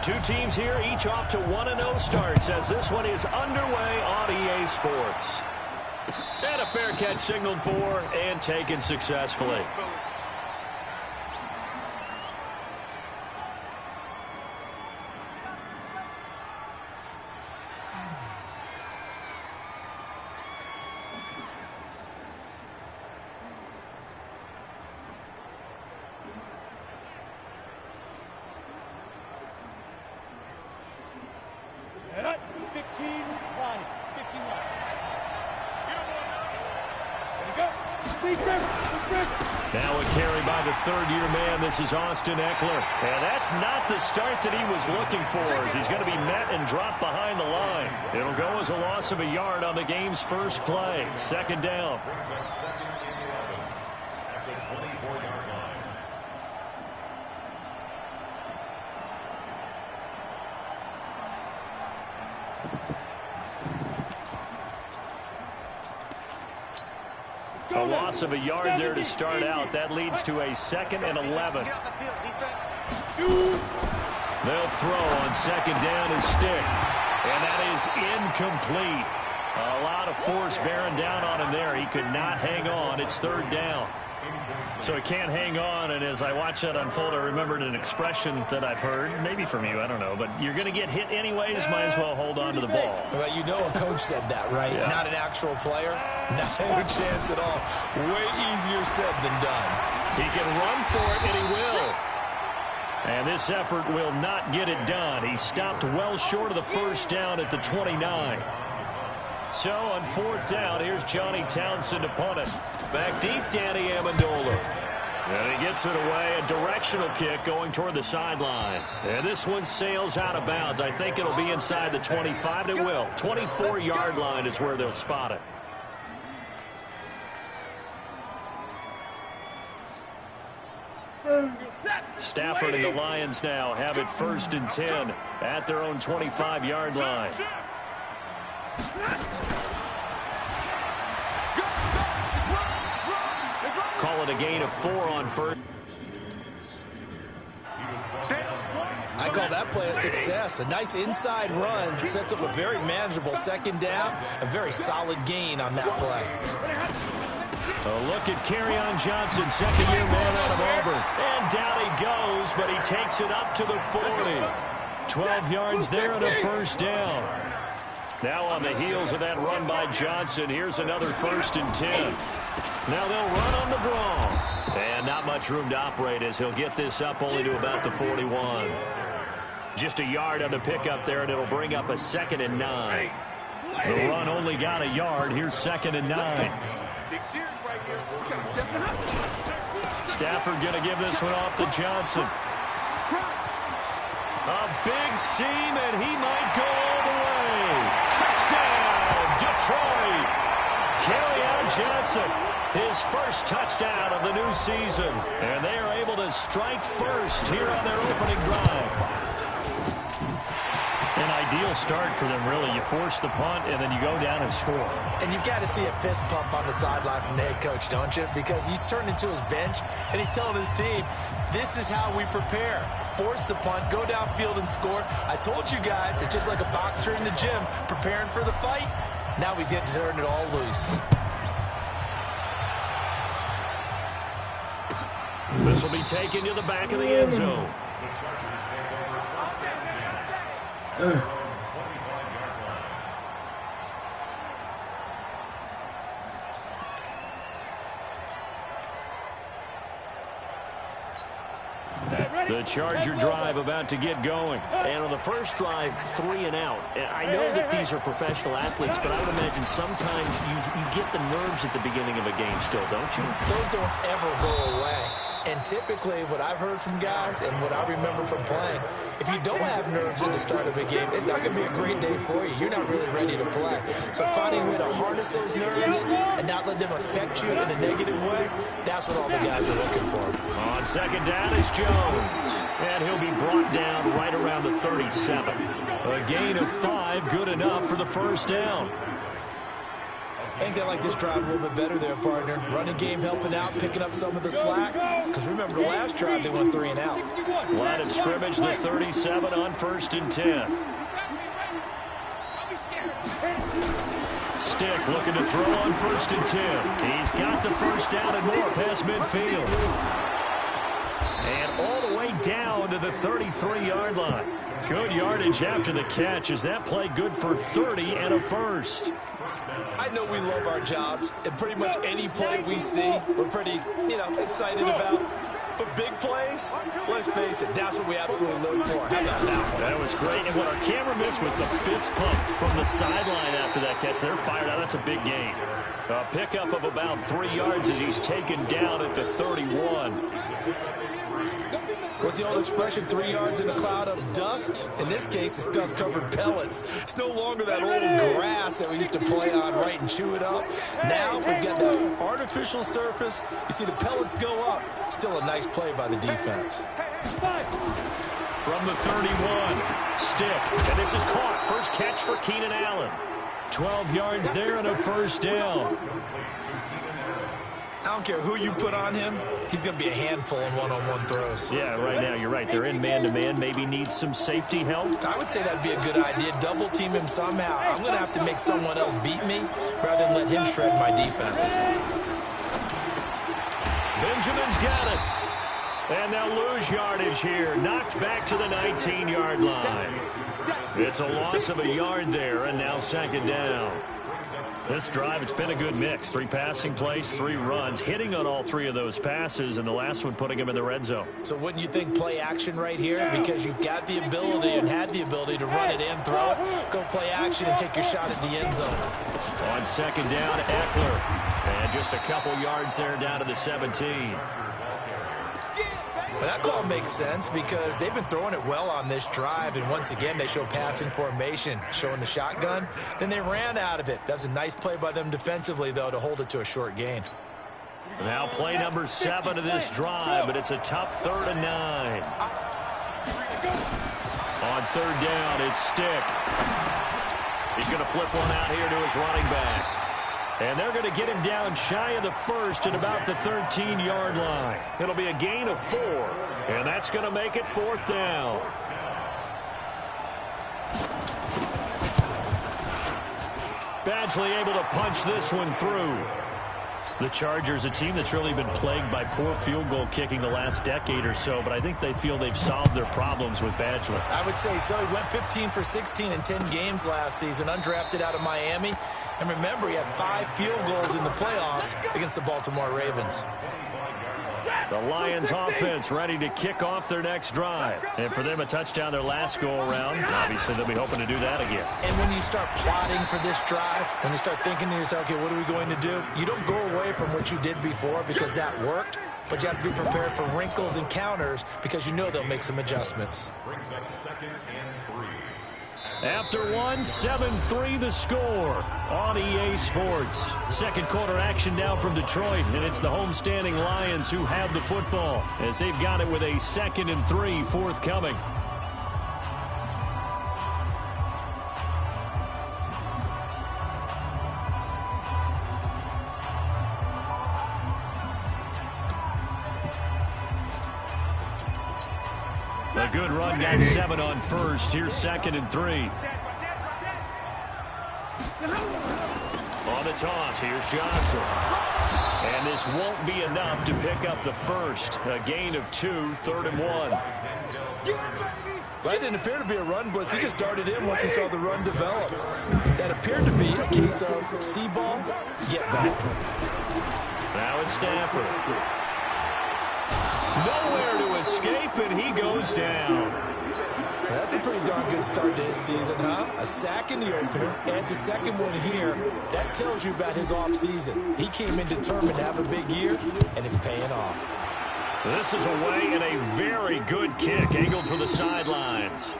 Two teams here, each off to 1-0 starts as this one is underway on EA Sports. And a fair catch signaled for and taken successfully. Now a carry by the third-year man. This is Austin Ekeler. And that's not the start that he was looking for, as he's going to be met and dropped behind the line. It'll go as a loss of a yard on the game's first play. Second down. A loss of a yard there to start out. That leads to a 2nd and 11. They'll throw on second down and stick. And that is incomplete. A lot of force bearing down on him there. He could not hang on. It's third down. So he can't hang on, and as I watch that unfold, I remembered an expression that I've heard, maybe from you, I don't know, but you're going to get hit anyways, might as well hold on to the ball. Well, you know a coach said that, right? Yeah. Not an actual player. Not a chance at all. Way easier said than done. He can run for it, and he will. And this effort will not get it done. He stopped well short of the first down at the 29. So on fourth down, here's Johnny Townsend to punt it. Back deep, Danny Amendola. And he gets it away. A directional kick going toward the sideline. And this one sails out of bounds. I think it'll be inside the 25. It will. 24-yard line is where they'll spot it. Stafford and the Lions now have it 1st and 10 at their own 25-yard line. Call it a gain of 4 on first. I call that play a success. A nice inside run sets up a very manageable second down. A very solid gain on that play. A look at Kerryon Johnson, second-year man out of Auburn. And down he goes, but he takes it up to the 40. 12 yards there and a first down. Now on the heels of that run by Johnson, here's another 1st and 10. Now they'll run on the draw. And not much room to operate as he'll get this up only to about the 41. Just a yard on the pickup there, and it'll bring up a 2nd and 9. The run only got a yard. Here's 2nd and 9. Stafford going to give this one off to Johnson. A big seam, and he might go all the way. Touchdown, Detroit. Kerryon Johnson, his first touchdown of the new season. And they are able to strike first here on their opening drive. An ideal start for them, really. You force the punt, and then you go down and score. And you've got to see a fist pump on the sideline from the head coach, don't you? Because he's turned into his bench, and he's telling his team, this is how we prepare. Force the punt, go downfield and score. I told you guys, it's just like a boxer in the gym preparing for the fight. Now we get to turn it all loose. This will be taken to the back of the end zone. The Charger drive about to get going. And on the first drive, 3 and out. I know that these are professional athletes, but I would imagine sometimes you get the nerves at the beginning of a game still, don't you? Those don't ever go away. And typically what I've heard from guys and what I remember from playing, if you don't have nerves at the start of a game, it's not going to be a great day for you. You're not really ready to play. So finding a way to harness those nerves and not let them affect you in a negative way, that's what all the guys are looking for. On second down, it's Jones. And he'll be brought down right around the 37. A gain of 5, good enough for the first down. Ain't gonna like this drive a little bit better there, partner. Running game helping out, picking up some of the slack. Because remember, the last drive, they went 3 and out. Line of scrimmage, the 37 on 1st and 10. Stick looking to throw on 1st and 10. He's got the first down and more past midfield. And all the way down to the 33-yard line. Good yardage after the catch. Is that play good for 30 and a first? I know we love our jobs, and pretty much any play we see, we're pretty, excited about. But big plays, let's face it, that's what we absolutely look for. How about that one? That was great. And what our camera missed was the fist pump from the sideline after that catch. They're fired out. That's a big gain. A pickup of about 3 yards as he's taken down at the 31. What's the old expression, 3 yards in a cloud of dust? In this case, it's dust-covered pellets. It's no longer that old grass that we used to play on, right, and chew it up. Now we've got the artificial surface. You see the pellets go up. Still a nice play by the defense. From the 31, Stick. And this is caught. First catch for Keenan Allen. 12 yards there and a first down. I don't care who you put on him, he's going to be a handful in one-on-one throws. Yeah, right now, you're right. They're in man-to-man. Maybe needs some safety help. I would say that'd be a good idea. Double team him somehow. I'm going to have to make someone else beat me rather than let him shred my defense. Benjamin's got it. And they'll lose yardage here. Knocked back to the 19-yard line. It's a loss of a yard there, and now 2nd down. This drive, it's been a good mix. 3 passing plays, 3 runs, hitting on all 3 of those passes, and the last one putting him in the red zone. So wouldn't you think play action right here? Because you've got the ability and had the ability to run it in, throw it, go play action, and take your shot at the end zone. On 2nd down, Eckler. And just a couple yards there down to the 17. Well, that call makes sense because they've been throwing it well on this drive, and once again, they show passing formation, showing the shotgun. Then they ran out of it. That was a nice play by them defensively, though, to hold it to a short gain. Now play number 7 of this drive, but it's a tough 3rd and 9. On 3rd down, it's Stick. He's going to flip one out here to his running back. And they're going to get him down shy of the first at about the 13-yard line. It'll be a gain of 4, and that's going to make it 4th down. Badgley able to punch this one through. The Chargers, a team that's really been plagued by poor field goal kicking the last decade or so, but I think they feel they've solved their problems with Badgley. I would say so. He went 15 for 16 in 10 games last season, undrafted out of Miami. And remember, he had 5 field goals in the playoffs against the Baltimore Ravens. The Lions offense ready to kick off their next drive. And for them, a touchdown their last go-around. Obviously, they'll be hoping to do that again. And when you start plotting for this drive, when you start thinking to yourself, okay, what are we going to do? You don't go away from what you did before because that worked, but you have to be prepared for wrinkles and counters because you know they'll make some adjustments. After 1, 7-3 the score on EA Sports. Second quarter action now from Detroit, and it's the homestanding Lions who have the football as they've got it with a 2nd and 3 forthcoming. A good run, got 7 on first. Here's 2nd and 3. On the toss, here's Johnson. And this won't be enough to pick up the first. A gain of 2, 3rd and 1. Well, it didn't appear to be a run blitz. He just darted in once he saw the run develop. That appeared to be a case of see ball, get ball. Now it's Stafford. Nowhere to escape, and he goes down. That's a pretty darn good start to his season, huh? A sack in the opener, adds a second one here. That tells you about his offseason. He came in determined to have a big year, and it's paying off. This is away and a very good kick, angled for the sidelines.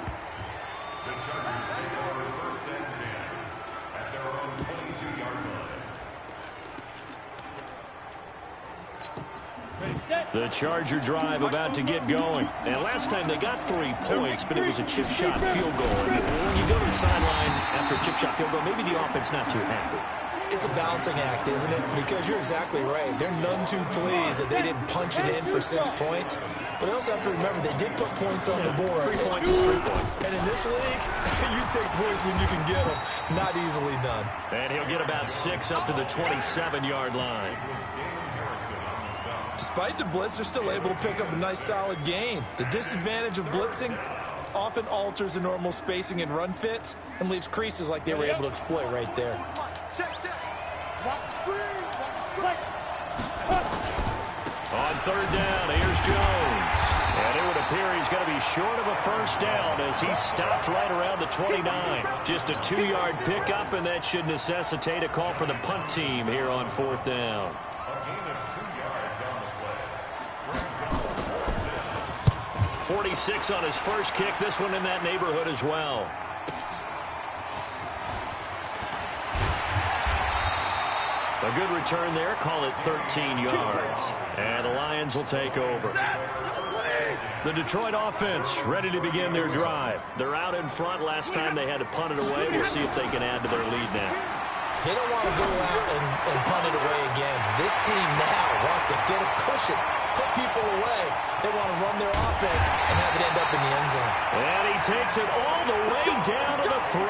The Charger drive about to get going. And last time they got 3 points, but it was a chip shot field goal. And when you go to the sideline after a chip shot field goal, maybe the offense not too happy. It's a balancing act, isn't it? Because you're exactly right. They're none too pleased that they didn't punch it in for 6 points. But they also have to remember they did put points on the board. 3 points is 3 points. And in this league, you take points when you can get them. Not easily done. And he'll get about 6 up to the 27-yard line. Despite the blitz, they're still able to pick up a nice solid gain. The disadvantage of blitzing often alters the normal spacing and run fits and leaves creases like they were able to exploit right there. On third down, here's Jones. And it would appear he's going to be short of a first down as he stopped right around the 29. Just a 2-yard pickup, and that should necessitate a call for the punt team here on fourth down. .46 on his first kick. This one in that neighborhood as well. A good return there. Call it 13 yards. And the Lions will take over. The Detroit offense ready to begin their drive. They're out in front. Last time they had to punt it away. We'll see if they can add to their lead now. They don't want to go out and punt it away again. This team now wants to get a cushion, put people away. They want to run their offense and have it end up in the end zone. And he takes it all the way down to the 3.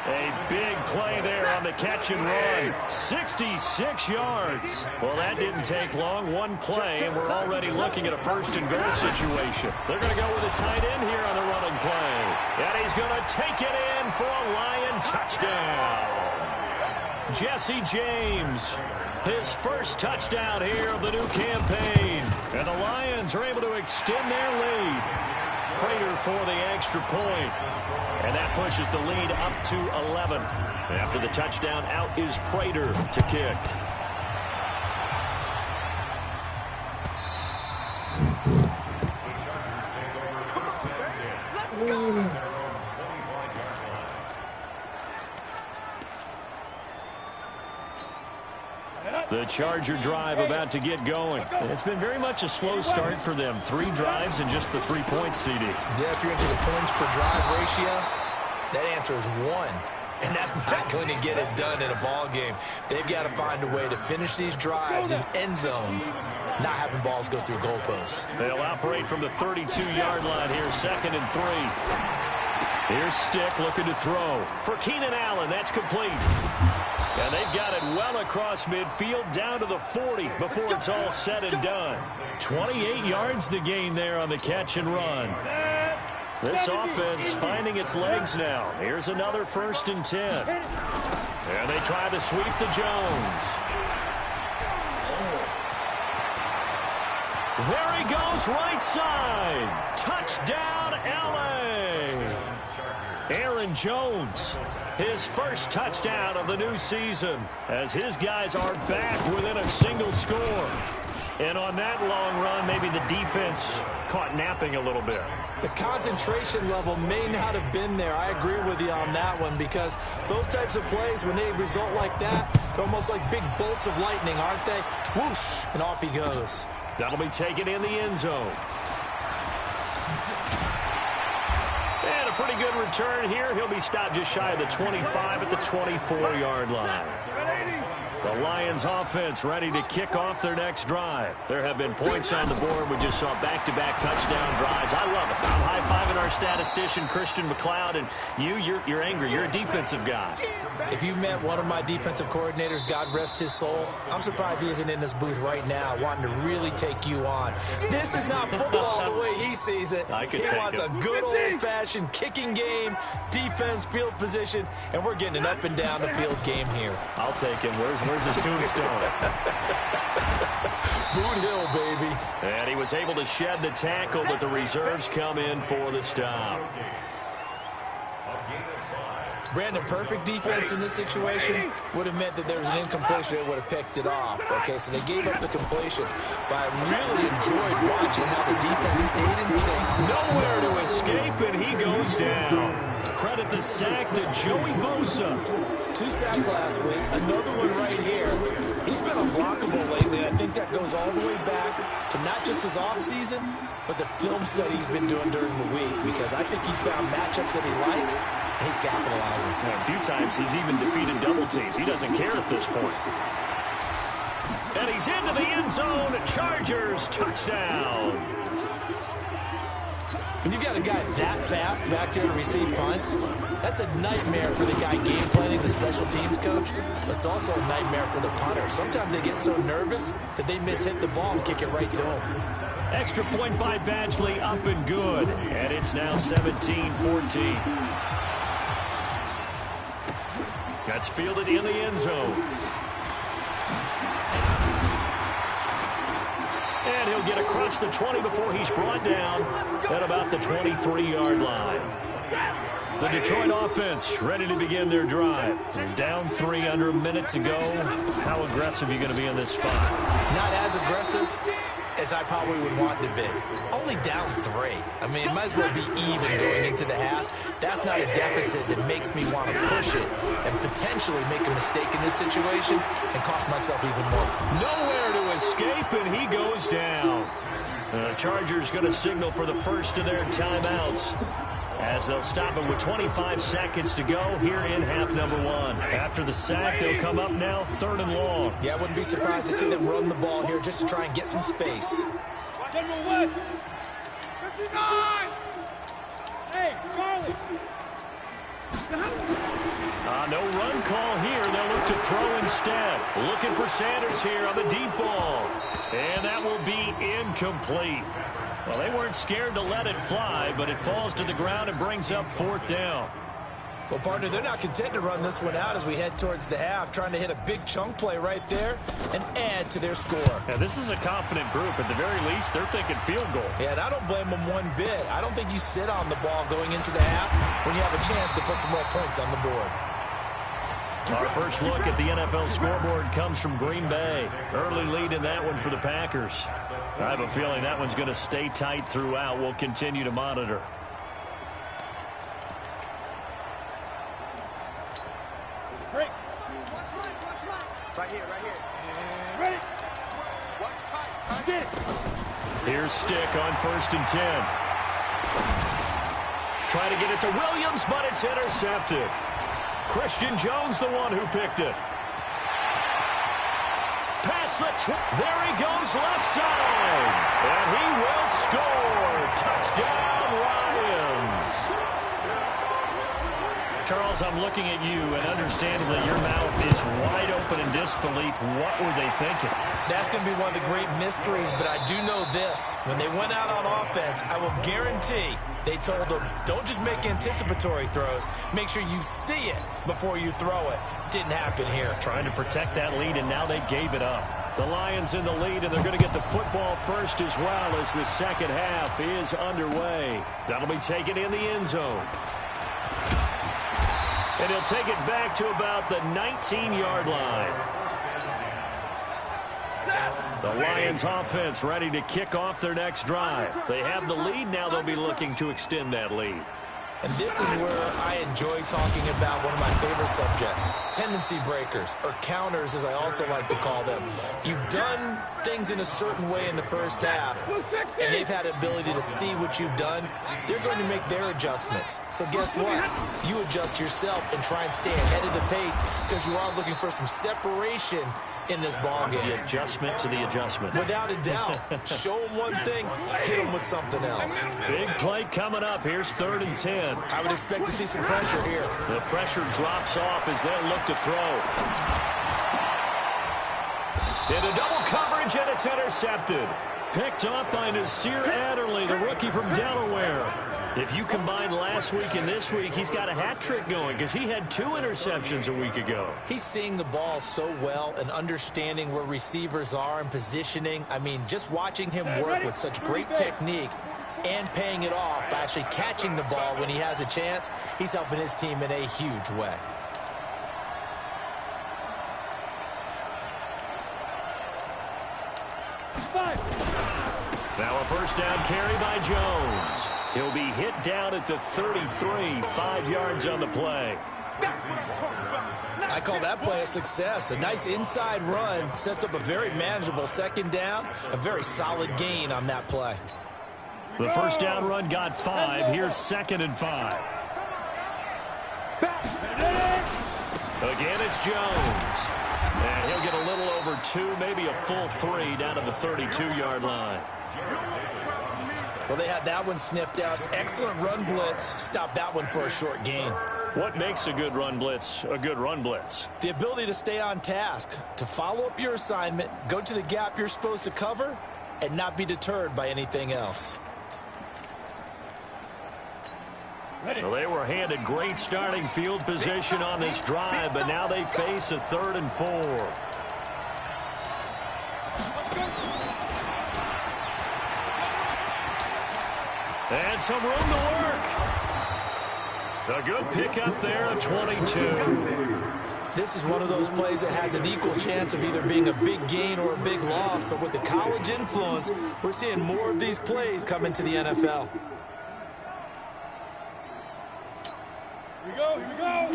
A big play there on the catch and run. 66 yards. Well, that didn't take long. One play, and we're already looking at a first-and-goal situation. They're going to go with a tight end here on the running play. And he's going to take it in for a Lion touchdown. Jesse James, his first touchdown here of the new campaign. And the Lions are able to extend their lead. Prater for the extra point. And that pushes the lead up to 11. After the touchdown, out is Prater to kick. The Charger drive about to get going. It's been very much a slow start for them. 3 drives and just the 3 points, CD. Yeah, if you're into the points per drive ratio, that answer is 1. And that's not going to get it done in a ball game. They've got to find a way to finish these drives in end zones, not having balls go through goalposts. They'll operate from the 32-yard line here, 2nd and 3. Here's Stick looking to throw. For Keenan Allen, that's complete. And they've got it well across midfield down to the 40 before it's all said and done. 28 yards the gain there on the catch and run. This offense finding its legs now. Here's another 1st and 10. And they try to sweep to Jones. There he goes, right side. Touchdown, LA. Aaron Jones, his first touchdown of the new season, as his guys are back within a single score. And on that long run, maybe the defense caught napping a little bit. The concentration level may not have been there. I agree with you on that one, because those types of plays, when they result like that, they're almost like big bolts of lightning, aren't they? Whoosh, and off he goes. That'll be taken in the end zone. And a pretty good return here. He'll be stopped just shy of the 25 at the 24-yard line. The Lions offense ready to kick off their next drive. There have been points on the board. We just saw back-to-back touchdown drives. I love it. I'm high-fiving our statistician, Christian McLeod, and you're angry. You're a defensive guy. If you met one of my defensive coordinators, God rest his soul, I'm surprised he isn't in this booth right now wanting to really take you on. This is not football the way he sees it. He wants a good old-fashioned kicking game, defense, field position, and we're getting an up-and-down-the-field game here. I'll take him. Where's his tombstone? Boot Hill, baby. And he was able to shed the tackle, but the reserves come in for the stop. Brandon, perfect defense in this situation would have meant that there was an incompletion that would have picked it off. Okay, so they gave up the completion, but I really enjoyed watching how the defense stayed in sync. Nowhere to escape, and he goes down. Credit the sack to Joey Bosa. 2 sacks last week, another one right here. He's been unblockable lately, and I think that goes all the way back to not just his offseason, but the film study he's been doing during the week, because I think he's found matchups that he likes, and he's capitalizing. A few times he's even defeated double teams. He doesn't care at this point. And he's into the end zone. Chargers touchdown. When you've got a guy that fast back there to receive punts, that's a nightmare for the guy game planning, the special teams coach. But it's also a nightmare for the punter. Sometimes they get so nervous that they mishit the ball and kick it right to him. Extra point by Badgley, up and good. And it's now 17-14. That's fielded in the end zone. And he'll get across the 20 before he's brought down at about the 23-yard line. The Detroit offense ready to begin their drive. Down 3, under a minute to go. How aggressive are you going to be in this spot? Not as aggressive as I probably would want to be. Only down 3. I mean, it might as well be even going into the half. That's not a deficit that makes me want to push it and potentially make a mistake in this situation and cost myself even more. Nowhere to escape, and he goes down. The Chargers going to signal for the first of their timeouts, as they'll stop him with 25 seconds to go here in half number 1. After the sack, they'll come up now 3rd and long. Yeah, I wouldn't be surprised to see them run the ball here just to try and get some space. Watch out, West. 59. Hey, Charlie. No run call here. They'll look to throw instead. Looking for Sanders here on the deep ball. And that will be incomplete. Well, they weren't scared to let it fly, but it falls to the ground and brings up 4th down. Well, partner, they're not content to run this one out as we head towards the half, trying to hit a big chunk play right there and add to their score. Yeah, this is a confident group. At the very least, they're thinking field goal. Yeah, and I don't blame them one bit. I don't think you sit on the ball going into the half when you have a chance to put some more points on the board. Our first look at the NFL scoreboard comes from Green Bay. Early lead in that one for the Packers. I have a feeling that one's going to stay tight throughout. We'll continue to monitor. Break. Right here. Ready. Get it. Here's Stick on 1st and 10. Trying to get it to Williams, but it's intercepted. Christian Jones, the one who picked it. Pass there he goes, left side. And he will score. Touchdown, Lions. Charles, I'm looking at you, and understandably your mouth is wide open in disbelief. What were they thinking? That's going to be one of the great mysteries, but I do know this. When they went out on offense, I will guarantee they told them, don't just make anticipatory throws. Make sure you see it before you throw it. Didn't happen here. Trying to protect that lead, and now they gave it up. The Lions in the lead, and they're going to get the football first as well as the second half is underway. That'll be taken in the end zone. And he'll take it back to about the 19-yard line. The Lions offense ready to kick off their next drive. They have the lead. Now they'll be looking to extend that lead. And this is where I enjoy talking about one of my favorite subjects, tendency breakers, or counters as I also like to call them. You've done things in a certain way in the first half, and they've had the ability to see what you've done. They're going to make their adjustments. So guess what? You adjust yourself and try and stay ahead of the pace because you are looking for some separation in this ball game. The adjustment to the adjustment. Without a doubt. Show them one thing, hit them with something else. Big play coming up. Here's 3rd and 10. I would expect to see some pressure here. The pressure drops off as they'll look to throw. Into double coverage, and it's intercepted. Picked up by Nasir Adderley, the rookie from Delaware. If you combine last week and this week, he's got a hat trick going because he had 2 interceptions a week ago. He's seeing the ball so well and understanding where receivers are and positioning. I mean, just watching him work with such great technique and paying it off by actually catching the ball when he has a chance, he's helping his team in a huge way. Now a first down carry by Jones. He'll be hit down at the 33, 5 yards on the play. That's what I'm talking about. I call that play a success. A nice inside run sets up a very manageable second down, a very solid gain on that play. The first down run got 5. Here's 2nd and 5. Again, it's Jones. And he'll get a little over 2, maybe a full 3 down to the 32-yard line. Well, they had that one sniffed out. Excellent run blitz. Stopped that one for a short gain. What makes a good run blitz a good run blitz? The ability to stay on task, to follow up your assignment, go to the gap you're supposed to cover, and not be deterred by anything else. Well, they were handed great starting field position on this drive, but now they face a 3rd and 4. And some room to work. A good pickup there at 22. This is one of those plays that has an equal chance of either being a big gain or a big loss, but with the college influence, we're seeing more of these plays come into the NFL. Here we go.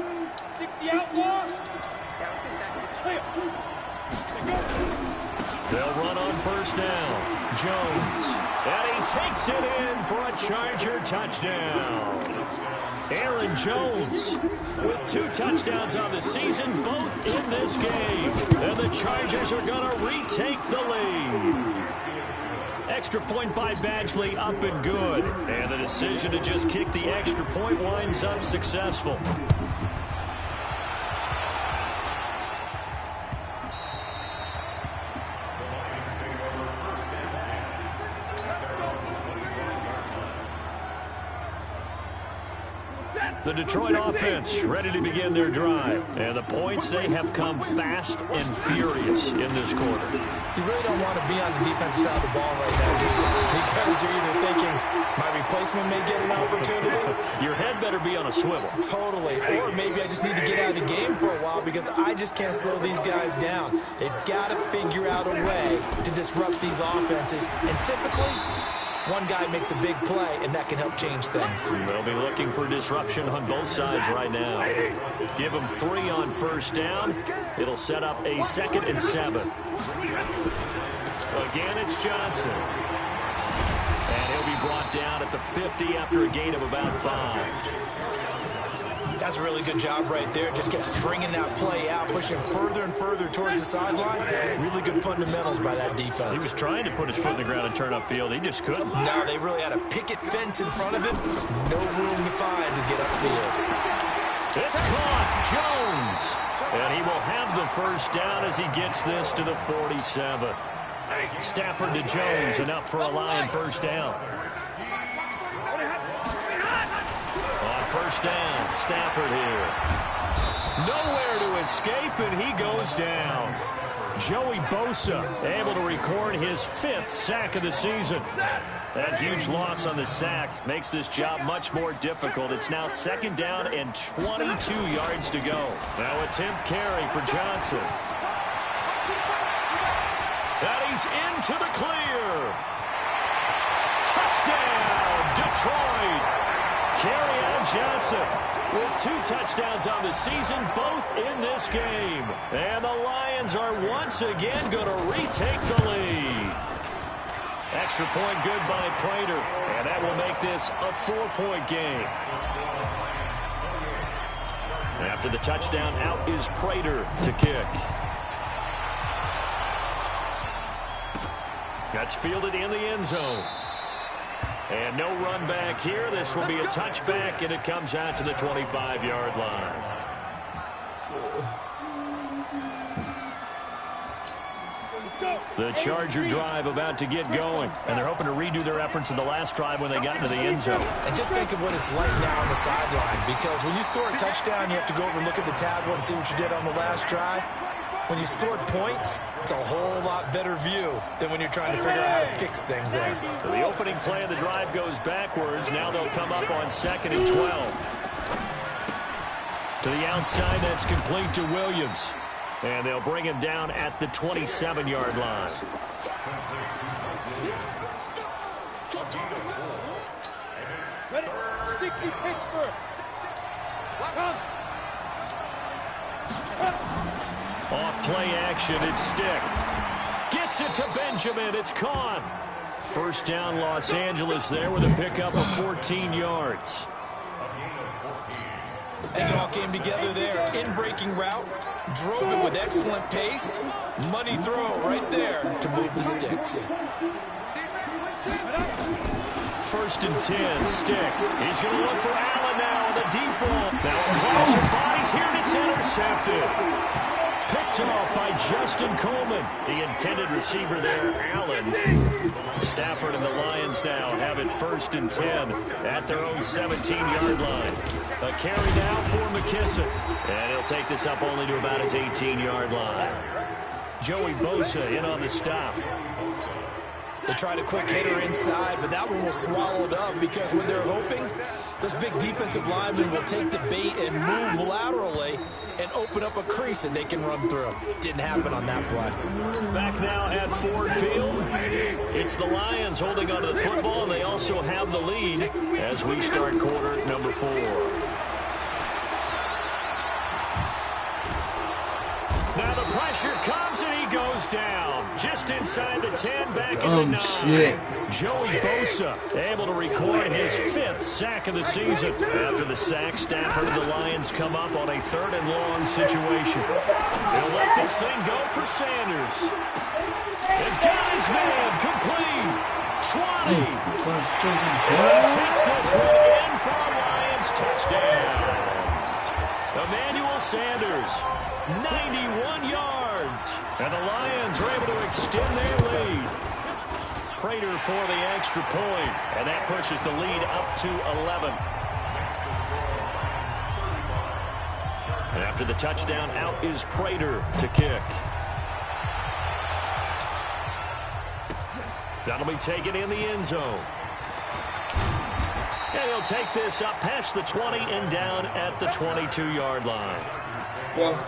60 out long. Yeah, let's get second. They'll run on first down. Jones. And he takes it in for a Charger touchdown. Aaron Jones with 2 touchdowns on the season, both in this game. And the Chargers are going to retake the lead. Extra point by Badgley, up and good. And the decision to just kick the extra point winds up successful. The Detroit offense ready to begin their drive. And the points, they have come fast and furious in this quarter. You really don't want to be on the defensive side of the ball right now, do you? Because you're either thinking, my replacement may get an opportunity. Your head better be on a swivel. Totally. Or maybe I just need to get out of the game for a while because I just can't slow these guys down. They've got to figure out a way to disrupt these offenses. And typically, one guy makes a big play, and that can help change things. They'll be looking for disruption on both sides right now. Give them 3 on first down. It'll set up a 2nd and 7. Again, it's Johnson. And he'll be brought down at the 50 after a gain of about 5. That's a really good job right there. Just kept stringing that play out, pushing further and further towards the sideline. Really good fundamentals by that defense. He was trying to put his foot in the ground and turn upfield. He just couldn't. No, they really had a picket fence in front of him. No room to find to get upfield. It's caught. Jones. And he will have the first down as he gets this to the 47. Stafford to Jones, enough for a Lion first down. On first down, Stafford here. Nowhere to escape, and he goes down. Joey Bosa able to record his 5th sack of the season. That huge loss on the sack makes this job much more difficult. It's now 2nd down and 22 yards to go. Now a 10th carry for Johnson. And he's into the clear. Touchdown, Detroit. Kerryon Johnson with 2 touchdowns on the season, both in this game. And the Lions are once again going to retake the lead. Extra point good by Prater, and that will make this a 4-point game. After the touchdown, out is Prater to kick. That's fielded in the end zone. And no run back here. This will be a touchback, and it comes out to the 25-yard line. The Charger drive about to get going, and they're hoping to redo their efforts in the last drive when they got into the end zone. And just think of what it's like now on the sideline, because when you score a touchdown, you have to go over and look at the tablet and see what you did on the last drive. When you scored points, it's a whole lot better view than when you're trying to figure out how to fix things there. So the opening play of the drive goes backwards. Now they'll come up on 2nd and 12. To the outside, that's complete to Williams. And they'll bring him down at the 27-yard line. Ready? 60 Pittsburgh. Come. Off play action, it's Stick. Gets it to Benjamin, it's Kahn. First down, Los Angeles there with a pickup of 14 yards. I think it all came together there. In-breaking route, drove it with excellent pace. Money throw right there to move the sticks. First and 10, Stick. He's going to look for Allen now on the deep ball. Now a clash of bodies here, and it's intercepted. Picked off by Justin Coleman. The intended receiver there, Allen. Stafford and the Lions now have it first and 10 at their own 17-yard line. A carry now for McKissick. And he'll take this up only to about his 18-yard line. Joey Bosa in on the stop. They tried a quick hitter inside, but that one was swallowed up because what they're hoping, those big defensive linemen will take the bait and move laterally and open up a crease that they can run through. Didn't happen on that play. Back now at Ford Field. It's the Lions holding onto the football, and they also have the lead as we start quarter number 4. Now the pressure comes, and he goes down. Just inside the 10, back in the 9. Shit. Joey Bosa able to record his 5th sack of the season. After the sack, Stafford and the Lions come up on a 3rd and long situation. He'll let this thing go for Sanders. And got his man complete. 20. Takes this one in for a Lions touchdown. Emmanuel Sanders, 91 yards. And the Lions are able to extend their lead. Prater for the extra point, and that pushes the lead up to 11. And after the touchdown, out is Prater to kick. That'll be taken in the end zone. And he'll take this up past the 20 and down at the 22-yard line. Well.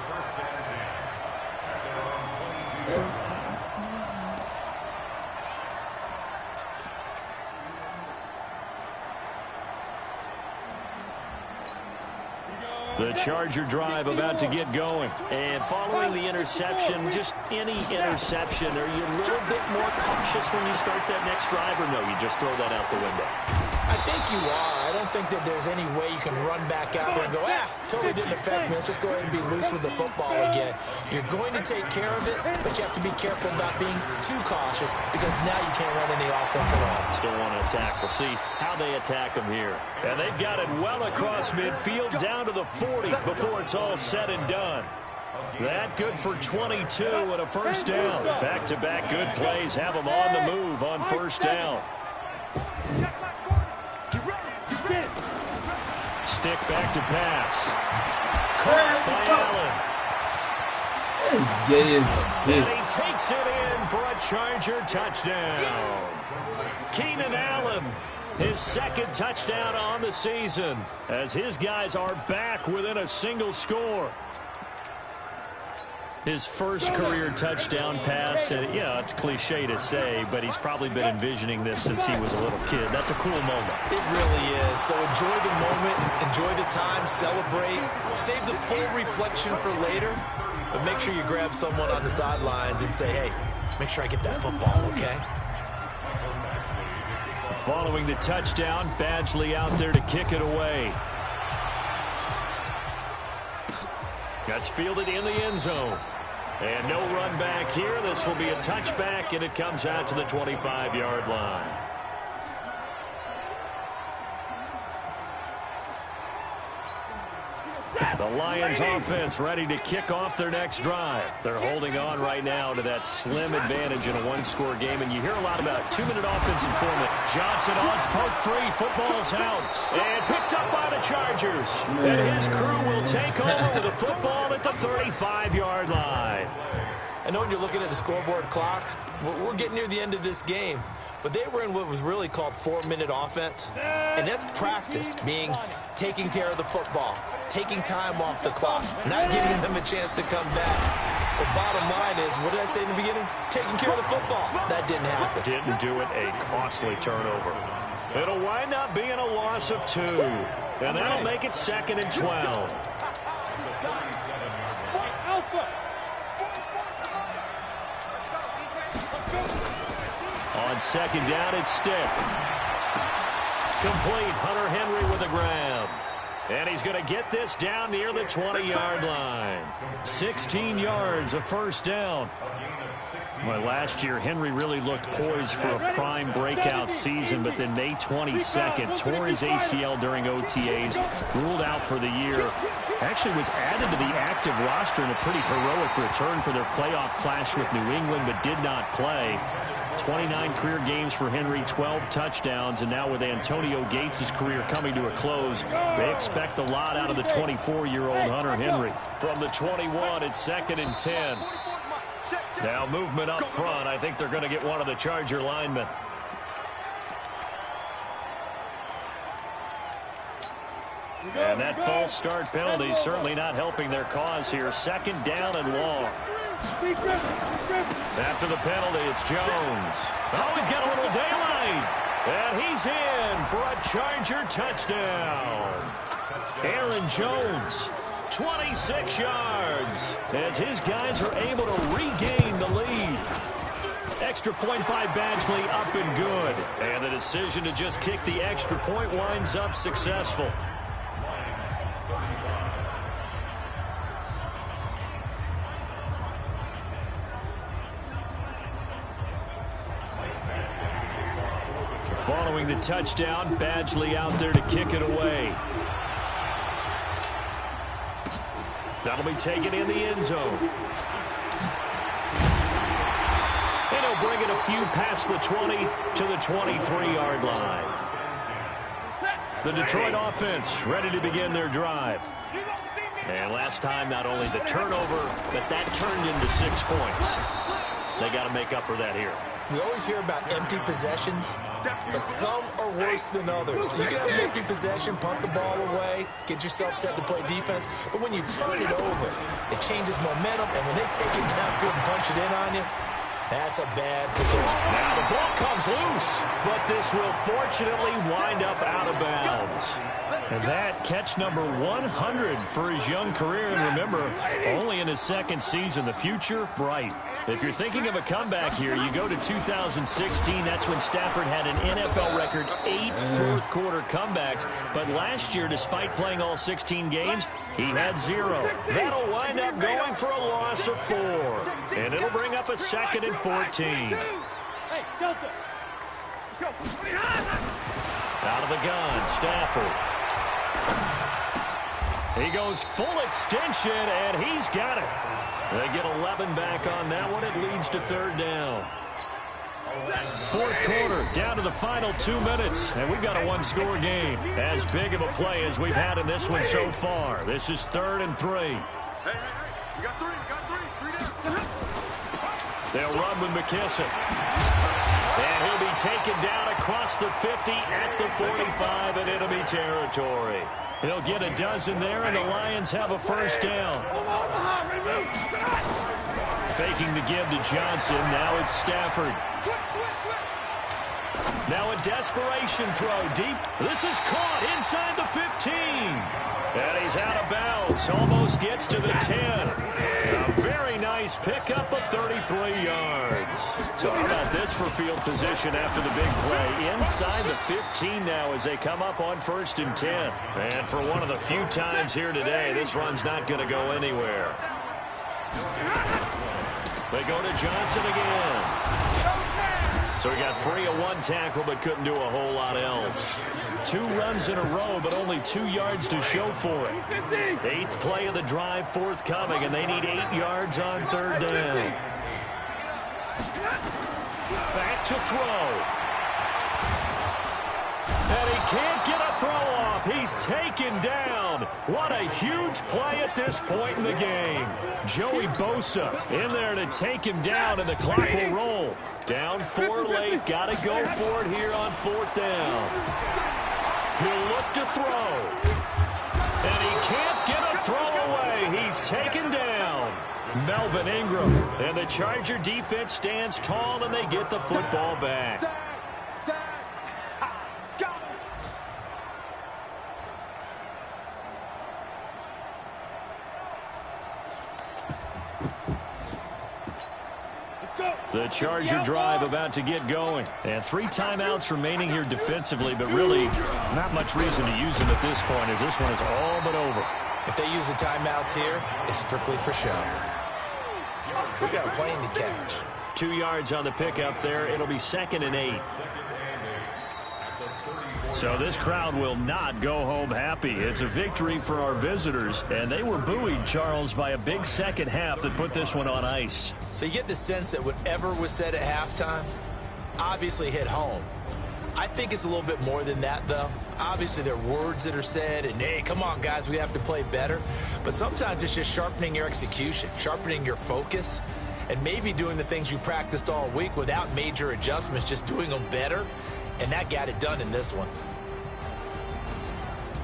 The Charger drive about to get going. And following the interception, just any interception, are you a little bit more cautious when you start that next drive, or no, you just throw that out the window? I think you are. I don't think that there's any way you can run back out there and go, totally didn't affect me. Let's just go ahead and be loose with the football again. You're going to take care of it, but you have to be careful about being too cautious because now you can't run any offense at all. Still want to attack. We'll see how they attack them here. And they've got it well across midfield down to the 40 before it's all said and done. That good for 22 and a first down. Back-to-back good plays have them on the move on first down. Stick back to pass. Caught by Allen. That's gay as And he takes it in for a Charger touchdown. Keenan Allen, his 2nd touchdown on the season, as his guys are back within a single score. His first career touchdown pass, and yeah, it's cliche to say, but he's probably been envisioning this since he was a little kid. That's a cool moment. It really is. So enjoy the moment, enjoy the time, celebrate, save the full reflection for later, but make sure you grab someone on the sidelines and say, hey, make sure I get that football, okay? Following the touchdown, Badgley out there to kick it away. That's fielded in the end zone. And no run back here. This will be a touchback, and it comes out to the 25-yard line. The Lions offense ready to kick off their next drive. They're holding on right now to that slim advantage in a one-score game, and you hear a lot about 2-minute offensive format. Johnson odds poke free. Football's out. And picked up by the Chargers. And his crew will take over with a football at the 35-yard line. I know when you're looking at the scoreboard clock, we're getting near the end of this game. But they were in what was really called 4-minute offense. And that's practice, being taking care of the football, taking time off the clock, not giving them a chance to come back. The bottom line is, what did I say in the beginning? Taking care of the football. That didn't happen. Didn't do it. A costly turnover. It'll wind up being a loss of 2. And that'll make it 2nd and 12. On second down, it's Stick. Complete. Hunter Henry with a grab. And he's going to get this down near the 20-yard line. 16 yards, a first down. Well, last year, Henry really looked poised for a prime breakout season, but then May 22nd, tore his ACL during OTAs, ruled out for the year. Actually was added to the active roster in a pretty heroic return for their playoff clash with New England, but did not play. 29 career games for Henry, 12 touchdowns, and now with Antonio Gates' career coming to a close, they expect a lot out of the 24-year-old Hunter Henry. From the 21, it's 2nd and 10. Now movement up front. I think they're going to get one of the Charger linemen. And that false start penalty is certainly not helping their cause here. 2nd down and long. After the penalty, it's Jones. Oh, he's got a little daylight. And he's in for a Charger touchdown. Aaron Jones, 26 yards, as his guys are able to regain the lead. Extra point by Badgley, up and good. And the decision to just kick the extra point winds up successful. Following the touchdown, Badgley out there to kick it away. That'll be taken in the end zone. And he'll bring it a few past the 20 to the 23-yard line. The Detroit offense ready to begin their drive. And last time, not only the turnover, but that turned into 6 points. They got to make up for that here. We always hear about empty possessions, but some are worse than others. You can have an empty possession, punt the ball away, get yourself set to play defense, but when you turn it over, it changes momentum, and when they take it downfield and punch it in on you, that's a bad possession. Now the ball comes loose, but this will fortunately wind up out of bounds. And that catch number 100 for his young career. And remember, only in his 2nd season. The future, bright. If you're thinking of a comeback here, you go to 2016. That's when Stafford had an NFL record 8 fourth-quarter comebacks. But last year, despite playing all 16 games, he had 0. That'll wind up going for a loss of 4. And it'll bring up a 2nd and 14. Hey, Delta. Go. Out of the gun, Stafford. He goes full extension, and he's got it. They get 11 back on that one. It leads to 3rd down. 4th quarter, down to the final 2 minutes, and we've got a 1-score game. As big of a play as we've had in this one so far. This is 3rd and 3. Hey, you got 3, you got 3 down. They'll run with McKissick. And he'll be taken down across the 50 at the 45 in enemy territory. He'll get a dozen there, and the Lions have a first down. Faking the give to Johnson. Now it's Stafford. Now a desperation throw deep. This is caught inside the 15. And he's out of bounds. Almost gets to the 10. A very nice pickup of 33 yards. So how about this for field position after the big play? Inside the 15 now as they come up on 1st and 10. And for one of the few times here today, this run's not going to go anywhere. They go to Johnson again. So he got free of 1 tackle but couldn't do a whole lot else. 2 runs in a row, but only 2 yards to show for it. 8th play of the drive forthcoming, and they need 8 yards on 3rd down. Back to throw. And he can't get a throw off. He's taken down. What a huge play at this point in the game. Joey Bosa in there to take him down, and the clock will roll. Down 4 late. Got to go for it here on 4th down. He'll look to throw. And he can't get a throw away. He's taken down. Melvin Ingram. And the Charger defense stands tall, and they get the football back. Let's go. The Charger drive about to get going. And 3 timeouts remaining here defensively, but really not much reason to use them at this point as this one is all but over. If they use the timeouts here, it's strictly for show. We got a plane to catch. 2 yards on the pickup there. It'll be 2nd and 8. So this crowd will not go home happy. It's a victory for our visitors, and they were buoyed, Charles, by a big second half that put this one on ice. So you get the sense that whatever was said at halftime obviously hit home. I think it's a little bit more than that, though. Obviously, there are words that are said, and, hey, come on, guys, we have to play better. But sometimes it's just sharpening your execution, sharpening your focus, and maybe doing the things you practiced all week without major adjustments, just doing them better. And that got it done in this one.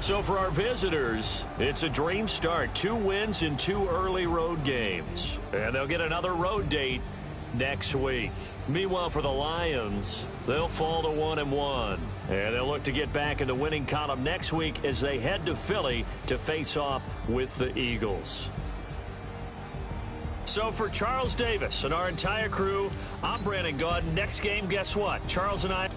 So for our visitors, it's a dream start. 2 wins in 2 early road games. And they'll get another road date next week. Meanwhile, for the Lions, they'll fall to 1-1. And they'll look to get back in the winning column next week as they head to Philly to face off with the Eagles. So for Charles Davis and our entire crew, I'm Brandon Gaudin. Next game, guess what? Charles and I